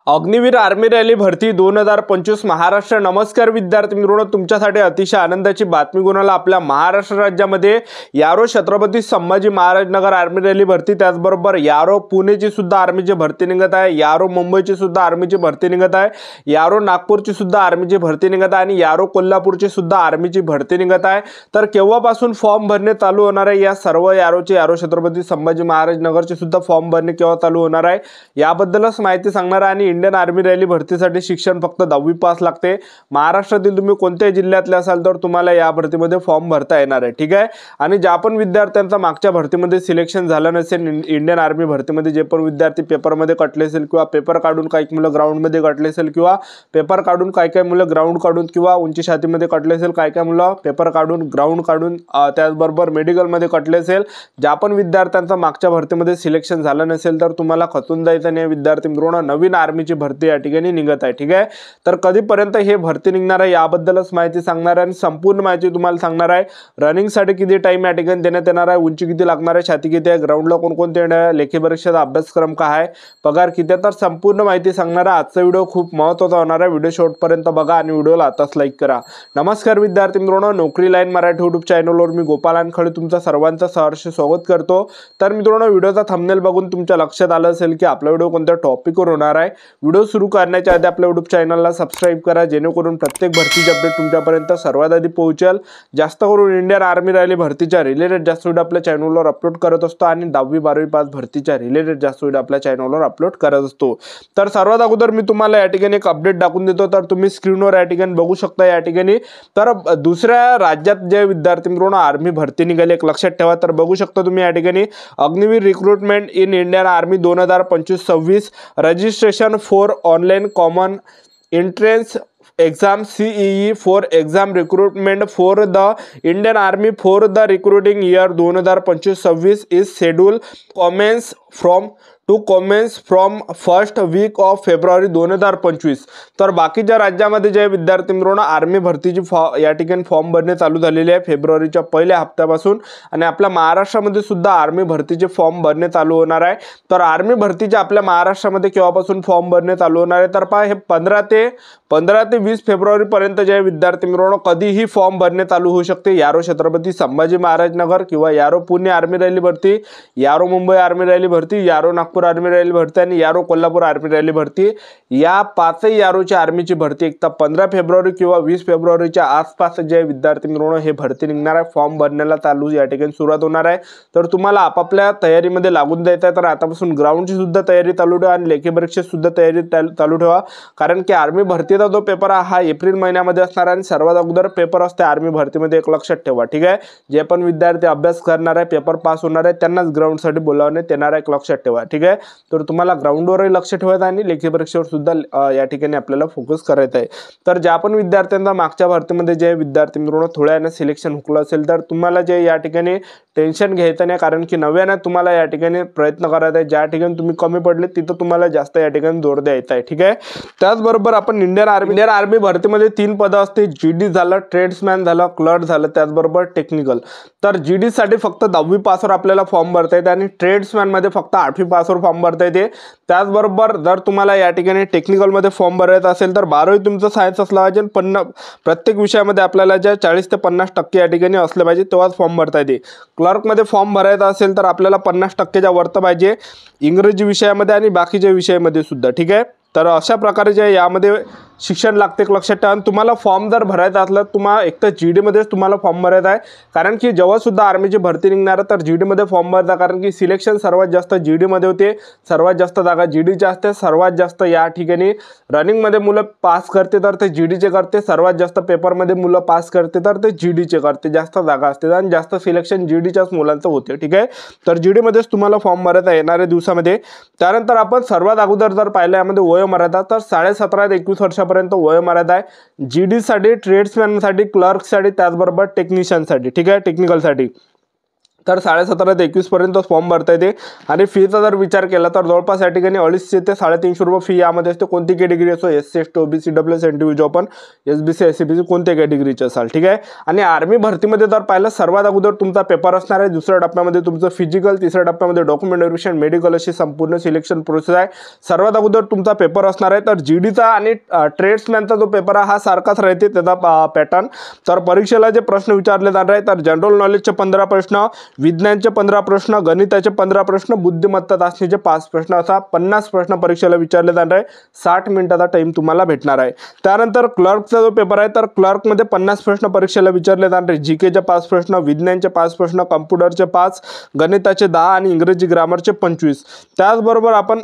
Agniveer army rally भरती 2025 महाराष्ट्र। नमस्कार विद्यार्थी मित्रांनो, तुमच्यासाठी अतिशय आनंदाची बातमी घेऊन आलो। आपल्या महाराष्ट्र राज्यामध्ये यारो छत्रपती संभाजी महाराज नगर आर्मी रॅली भरती, त्याचबरोबर यारो पुणेची सुद्धा आर्मीची भरती निघत आहे, यारो मुंबईची सुद्धा आर्मीची भरती निघत आहे, यारो नागपूरची सुद्धा आर्मीची भरती निघत आहे आणि यारो कोल्हापूरची सुद्धा आर्मीची भरती निघत आहे। तर केव्हापासून फॉर्म भरणे चालू होणार आहे, या सर्व यारोचे यारो छत्रपती संभाजी महाराज नगरचे सुद्धा फॉर्म भरणे केव्हा चालू होणार आहे याबद्दलच माहिती सांगणार आहे। आणि इंडियन आर्मी रॅली भरतीसाठी शिक्षण फक्त 10वी पास लागते। महाराष्ट्रातील तुम्ही कोणत्याही जिल्ह्यातले असाल तर तुम्हाला या भरतीमध्ये फॉर्म भरता येणार आहे, ठीक आहे। आणि ज्या पण विद्यार्थ्यांचा मागच्या भरतीमध्ये सिलेक्शन झालं नसेल, इंडियन आर्मी भरतीमध्ये जे पण विद्यार्थी पेपरमध्ये कटले असेल किंवा पेपर काढून काही मुलं ग्राउंडमध्ये कटले असेल किंवा पेपर काढून काही मुलं ग्राउंड काढून किंवा उंची छातीमध्ये कटले असेल, काही मुलं पेपर काढून ग्राउंड काढून त्याचबरोबर मेडिकलमध्ये कटले असेल, ज्या पण विद्यार्थ्यांचा मागच्या भरतीमध्ये सिलेक्शन झालं नसेल तर तुम्हाला खचून जायचं नाही विद्यार्थी मित्रांनो। नवीन आर्मीची भरती या ठिकाणी निघत आहे, ठीक आहे। तर कधीपर्यंत हे भरती निघणार आहे याबद्दलच माहिती सांगणार आहे आणि संपूर्ण माहिती तुम्हाला सांगणार आहे। रनिंग साठी किती टाइम या ठिकाणी देण्यात येणार आहे, उंची किती लागणार आहे, छाती किती आहे, ग्राउंडला कोणकोणते येणार आहे, लेखी परीक्षेचा अभ्यासक्रम काय आहे, पगार किती आहे, तर संपूर्ण माहिती सांगणार आहे। आजचा व्हिडिओ खूप महत्त्वाचा होणार आहे, व्हिडिओ शेवटपर्यंत बघा आणि व्हिडिओला आताच लाईक करा। नमस्कार विद्यार्थी मित्रांनो, नोकरी लाईन मराठी यूट्यूब चॅनलवर मी गोपाल अनखळे तुमचं सर्वांचं सहर्ष स्वागत करतो। तर मित्रांनो, व्हिडिओचा थंबनेल बघून तुमच्या लक्षात आलं असेल की आपला व्हिडिओ कोणत्या टॉपिकवर होणार आहे। व्हिडिओ सुरू करण्याच्या आधी आपल्या यूट्यूब चॅनलला सबस्क्राइब करा, जेणेकरून प्रत्येक भरतीचे अपडेट तुमच्यापर्यंत सर्वात आधी पोहोचेल। जास्त करून इंडियन आर्मी रॅली भरतीच्या रिलेटेड जास्त व्हिडिओ आपल्या चॅनलवर अपलोड करत असतो आणि 10वी 12वी पास भरतीच्या रिलेटेड जास्त व्हिडिओ आपल्या चॅनलवर अपलोड करत असतो। तर सर्वात अगोदर मी तुम्हाला या ठिकाणी एक अपडेट दाखवून देतो, तर तुम्ही स्क्रीनवर या ठिकाणी बघू शकता या ठिकाणी। तर दुसऱ्या राज्यात जे विद्यार्थी मित्रांनो आर्मी भरती निघाली, एक लक्षात ठेवा। तर बघू शकता तुम्ही या ठिकाणी Agniveer recruitment in Indian army 2025-26 registration for online common entrance exam CEE for exam recruitment for the Indian Army for the recruiting year 2025-26 is scheduled commence from first week of February 2025। तर बाकीच्या राज्यामध्ये जे विद्यार्थी मित्रांनो आर्मी भरतीची या ठिकाणी form भरणे चालू झालेले आहे फेब्रुवारीच्या पहिल्या हप्त्यापासून, आणि आपल्या महाराष्ट्रामध्ये सुद्धा आर्मी भरतीचे फॉर्म भरणे चालू होणार आहे। तर आर्मी भरतीचे आपल्या महाराष्ट्रामध्ये केव्हापासून फॉर्म भरणे चालू होणार आहे, तर पहा हे 15 ते 20 फेब्रुवारी पर्यंत जे विद्यार्थी मित्रांनो कधीही फॉर्म भरणे चालू होऊ शकते। यारो छत्रपती संभाजी महाराज नगर किंवा यारो पुणे आर्मी रॅली भरती, यारो मुंबई आर्मी रॅली भरती, यारो नागपूर आर्मी रॅली भरती आणि यारो कोल्हापूर आर्मी रॅली भरती, या पाचही यारोच्या आर्मीची भरती एकदा 15 फेब्रुवारी किंवा 20 फेब्रुवारीच्या आसपास जे विद्यार्थी मित्रांनो हे भरती निघणार आहे, फॉर्म भरण्याला चालू या ठिकाणी सुरुवात होणार आहे। तर तुम्हाला आपापल्या तयारीमध्ये लागून द्यायचं आहे। तर आतापासून ग्राउंडची सुद्धा तयारी चालू ठेवा आणि लेखी परीक्षेची सुद्धा तयारी चालू ठेवा, कारण की आर्मी भरतीचा जो पेपर हा एप्रिल महिन्यामध्ये असणार आणि सर्वात अगोदर पेपर असते आर्मी भरतीमध्ये, एक लक्षात ठेवा, ठीक आहे। जे पण विद्यार्थी अभ्यास करणार आहे, पेपर पास होणार आहे, त्यांनाच ग्राउंडसाठी बोलावण्यात येणार आहे, एक लक्षात ठेवा, ठीक आहे। तर तुम्हाला ग्राउंडवरही लक्ष ठेवायचं आणि लेखी परीक्षेवर सुद्धा या ठिकाणी आपल्याला फोकस करायचा आहे। तर ज्या पण विद्यार्थ्यांना मागच्या भरतीमध्ये जे विद्यार्थी मित्रांनो थोड्याने सिलेक्शन हुकलं असेल तर तुम्हाला जे या ठिकाणी टेन्शन घ्यायचं नाही, कारण की नव्याने तुम्हाला या ठिकाणी प्रयत्न करायचा आहे। ज्या ठिकाणी तुम्ही कमी पडले तिथं तुम्हाला जास्त या ठिकाणी जोर द्यायचा आहे, ठीक आहे। त्याचबरोबर आपण इंडियन आर्मी भरतीमध्ये 3 पदं असते, जीडी झालं, ट्रेड्समॅन झालं, क्लर्क झालं, त्याचबरोबर टेक्निकल। तर जीडी साठी फक्त 10वी पासवर आपल्याला फॉर्म भरता येते आणि ट्रेड्समॅन मध्ये फक्त 8वी पासवर फॉर्म भरता येते। त्याचबरोबर जर तुम्हाला या ठिकाणी टेक्निकल मध्ये फॉर्म भरायचा असेल तर 12वी तुमचं सायन्स असलं पाहिजे, पण प्रत्येक विषयामध्ये आपल्याला ज्या 40 ते 50% या ठिकाणी असले पाहिजे तेव्हाच फॉर्म भरता येते। क्लर्क मध्ये फॉर्म भरायचा असेल तर आपल्याला 50%च्या वरती पाहिजे इंग्रजी विषयामध्ये आणि बाकीच्या विषयामध्ये सुद्धा, ठीक आहे। तर अशा प्रकारे जे यामध्ये शिक्षण लागते, एक लक्षात ठेवा। तुम्हाला फॉर्म जर भरायचा असला तुम्हाला एक तर जीडी मध्येच तुम्हाला फॉर्म भरायचा आहे, कारण की जेव्हा सुद्धा आर्मीची भरती निघणार तर जीडी मध्ये फॉर्म भरता, कारण की सिलेक्शन सर्वात जास्त जीडी मध्ये होते, सर्वात जास्त जागा जीडीच्या असते, सर्वात जास्त या ठिकाणी रनिंग मध्ये मुलं पास करते तर ते जीडीचे करते, सर्वात जास्त पेपर मध्ये मुलं पास करते तर ते जीडीचे करते, जास्त जागा असते आणि जास्त सिलेक्शन जीडीच्याच मुलांचं होते, ठीक आहे। तर जीडी मध्येच तुम्हाला फॉर्म भरायचा येणाऱ्या दिवसामध्ये। त्यानंतर आपण सर्वात अगोदर जर पाहिलं यामध्ये वयोमर्यादा, तर 17.5 ते 21 वर्षापर्यंत वयोमर्यादा आहे जीडी साठी, ट्रेड्समॅन साठी, क्लर्क साठी, त्याचबरोबर टेक्निशियन साठी, ठीक आहे, टेक्निकल साठी। तर 17.5 ते 21 पर्यंत फॉर्म भरता येते। आणि फीचा जर विचार केला तर जवळपास या ठिकाणी 250 ते 350 रुपये फी यामध्ये असते। कोणती कॅटेगरी असो, SC ST OBC EWS NTVJ open SBC SCBC कोणत्या कॅटेगरीचे असाल, ठीक आहे। आणि आर्मी भरतीमध्ये जर पाहिलं सर्वात अगोदर तुमचा पेपर असणार आहे, दुसऱ्या टप्प्यामध्ये तुमचं फिजिकल, तिसऱ्या टप्प्यामध्ये डॉक्युमेंट व्हेरिफिकेशन, मेडिकल अशी संपूर्ण सिलेक्शन प्रोसेस आहे। सर्वात अगोदर तुमचा पेपर असणार आहे। तर GDचा आणि ट्रेड्समॅनचा जो पेपर आहे हा सारखाच राहते त्याचा पॅटर्न। तर परीक्षेला जे प्रश्न विचारले जाणार आहे तर जनरल नॉलेजचे 15 प्रश्न, विज्ञानचे 15 प्रश्न, गणिताचे 15 प्रश्न, बुद्धिमत्ता चाचणीचे 5 प्रश्न, असा 50 प्रश्न परीक्षेला विचारले जाणार आहे। 60 मिनिटाचा टाइम तुम्हाला भेटणार आहे। त्यानंतर क्लर्कचा जो पेपर आहे तर क्लर्कमध्ये 50 प्रश्न परीक्षेला विचारले जाणार आहे। GKचे 5 प्रश्न, विज्ञानचे 5 प्रश्न, कम्प्युटरचे 5, गणिताचे 10 आणि इंग्रजी ग्रामरचे 25। त्याचबरोबर आपण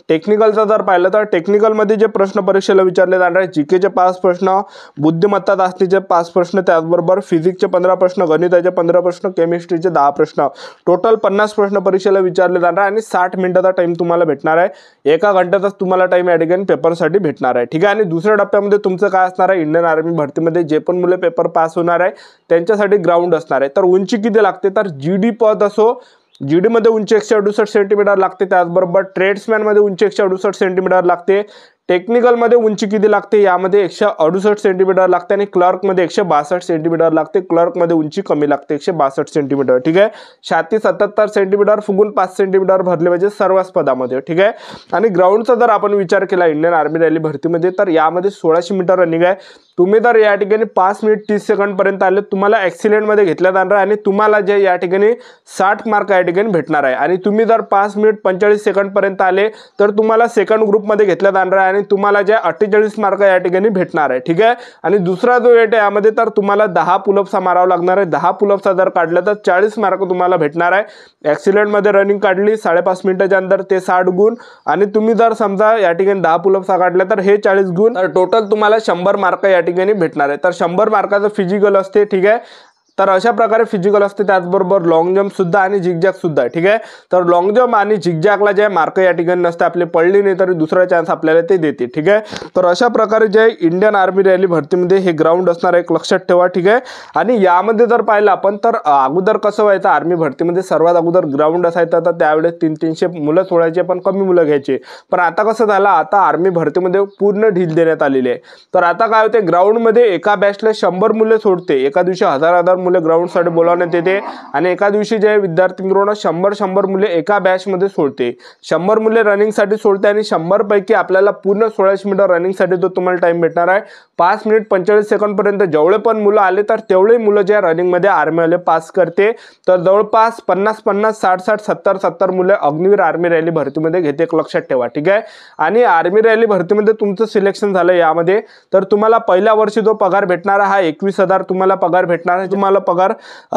टेक्निकलचा जर पाहिलं तर टेक्निकलमध्ये जे प्रश्न परीक्षेला विचारले जाणार आहे, GKचे 5 प्रश्न, बुद्धिमत्ता चाचणीचे 5 प्रश्न, त्याचबरोबर फिजिक्सचे 15 प्रश्न, गणिताचे 15 प्रश्न, केमिस्ट्रीचे 10 प्रश्न, टोटल 50 प्रश्न परीक्षेला विचारले जाणार आहे। आणि 60 मिनिटाचा टाइम तुम्हाला भेटणार आहे। 1 घंट्याचाच तुम्हाला टाइम या ठिकाणी पेपरसाठी भेटणार आहे, ठीक आहे। आणि दुसऱ्या टप्प्यामध्ये तुमचं काय असणार आहे, इंडियन आर्मी भरतीमध्ये जे पण मुले पेपर पास होणार आहे त्यांच्यासाठी ग्राउंड असणार आहे। तर उंची किती लागते, तर GD पद असो, GD मध्ये उंची 168 सेंटीमीटर लागते, त्याचबरोबर ट्रेड्समॅन मध्ये उंची 168 सेंटीमीटर लागते, टेक्निकल मध्ये उंची किती लागते, यामध्ये 168 सेंटीमीटर लागते आणि क्लर्क मध्ये 162 सेंटीमीटर लागते। क्लर्क मध्ये उंची कमी लागते 162 सेंटीमीटर, ठीक आहे। छाती 77 सेंटीमीटर, फुगून 5 सेंटीमीटर भरले पाहिजे सर्वच पदामध्ये, ठीक आहे। आणि ग्राउंडचा जर आपण विचार केला इंडियन आर्मी रॅली भरतीमध्ये तर यामध्ये 1600 मीटर रनिंग आहे। तुम्ही जर या ठिकाणी 5 मिनिट 30 सेकंड पर्यंत आले तुम्हाला ॲक्सिलेंट मध्ये घेतल्या जाणार आहे आणि तुम्हाला जे या ठिकाणी 60 मार्क या ठिकाणी भेटणार आहे। आणि तुम्ही जर 5 मिनिट 45 सेकंड पर्यंत आले तर तुम्हाला सेकंड ग्रुप मध्ये घेतल्या जाणार आहे आणि तुम्हाला जे 48 मार्क या ठिकाणी भेटणार आहे, ठीक आहे। आणि दुसरा जो वेट आहे यामध्ये तर तुम्हाला 10 पुलअप्स मारावं लागणार आहे। 10 पुलअप्स जर काढलं तर 40 मार्क तुम्हाला भेटणार आहे। ॲक्सिलेंट मध्ये रनिंग काढली 5.5 मिनिटाच्या अंदर ते 60 गुण, आणि तुम्ही जर समजा या ठिकाणी 10 पुलअप्स काढले तर हे 40 गुण, तर टोटल तुम्हाला 100 मार्क या ठिकाणी भेटणार आहे। तर 100 मार्काचं फिजिकल असते, ठीक आहे। तर अशा प्रकारे फिजिकल असते, त्याचबरोबर लॉंग जंप सुद्धा आणि झिगझॅग सुद्धा, ठीक आहे। तर लॉंग जंप आणि झिगझॅगला जे मार्क या ठिकाणी नसते, आपले पडली नाही तरी दुसरा चान्स आपल्याला ते देते, ठीक आहे। तर अशा प्रकारे जे इंडियन आर्मी रॅली भरतीमध्ये हे ग्राउंड असणार आहे, एक लक्षात ठेवा, ठीक आहे। आणि यामध्ये जर पाहिलं आपण तर अगोदर कसं व्हायचं, आर्मी भरतीमध्ये सर्वात अगोदर ग्राउंड असायचं तर त्यावेळेस 300 मुलं सोडायचे पण कमी मुलं घ्यायचे। पण आता कसं झालं, आता आर्मी भरतीमध्ये पूर्ण ढील देण्यात आलेली आहे। तर आता काय होते, ग्राउंडमध्ये एका बॅचला 100 मुले सोडते, एका दिवशी 1000 मुले ग्राउंडसाठी बोलावण्यात येते आणि एका दिवशी जे विद्यार्थी मिळवणं 100 मुले एका बॅचमध्ये सोडते। 100 मुले रनिंगसाठी सोडते आणि 100 पैकी आपल्याला पूर्ण 1600 मीटर रनिंगसाठी तो तुम्हाला टाइम भेटणार आहे। 5 मिनिट 45 सेकंड पर्यंत जेवढे पण मुलं आले तर तेवढे मुलं जे रनिंगमध्ये आर्मीवाले पास करते। तर जवळपास 50-50, 60-60, 70-70 मुले अग्निवीर आर्मी रॅली भरतीमध्ये घेते, एक लक्षात ठेवा, ठीक आहे। आणि आर्मी रॅली भरतीमध्ये तुमचं सिलेक्शन झालं यामध्ये तर तुम्हाला पहिल्या वर्षी जो पगार भेटणार हा 21,000 तुम्हाला पगार भेटणार आहे। तुम्हाला पगार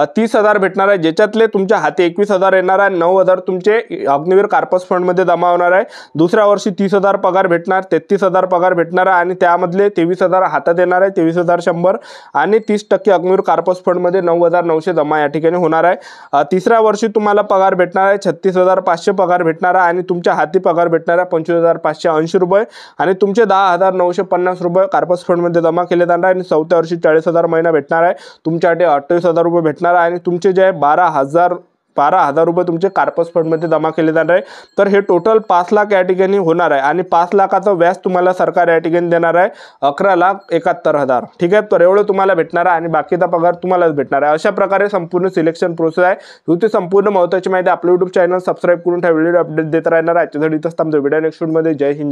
30,000 भेटणार आहे, ज्याच्यातले तुमच्या हाती 21,000 येणार आहे, 9,000 तुमचे अग्निवीर कार्पस फंड मध्ये जमा होणार आहे। दुसऱ्या वर्षी 30,000 पगार भेटणार, 33,000 पगार भेटणार आहे आणि त्यामधले 23,000 हातात येणार आहे, 23,100 आणि 30% अग्निवीर कार्पस फंड मध्ये 9,900 जमा या ठिकाणी होणार आहे। तिसऱ्या वर्षी तुम्हाला पगार भेटणार आहे 36,500 पगार भेटणार आहे आणि तुमच्या हाती पगार भेटणार आहे 25,580 रुपये आणि तुमचे 10,950 रुपये कार्पस फंड मध्ये जमा केले जाणार आहे। आणि चौथ्या वर्षी 40,000 महिना भेटणार आहे, तुमच्यासाठी 28,000 रुपये भेटणार आहे आणि तुमचे जे 12,000 रुपये तुमचे कार्पस फंड मध्ये जमा केले जाणार आहे। तर हे टोटल 5 लाख या ठिकाणी होणार आहे आणि 5 लाखाचं व्याज तुम्हाला सरकार या ठिकाणी देणार आहे 11,71,000, ठीक आहे। तर एवढं तुम्हाला भेटणार आहे आणि बाकीचा पगार तुम्हालाच भेटणार आहे। अशा प्रकारे संपूर्ण सिलेक्शन प्रोसेस आहे। होती संपूर्ण महत्त्वाची माहिती आपल्या YouTube चॅनल सबस्क्राइब करून ठेवा, व्हिडिओ अपडेट देत राहणार आहे। आजच्या इथंच थांबतो, व्हिडिओ नेक्स्ट मध्ये। जय हिंद, जय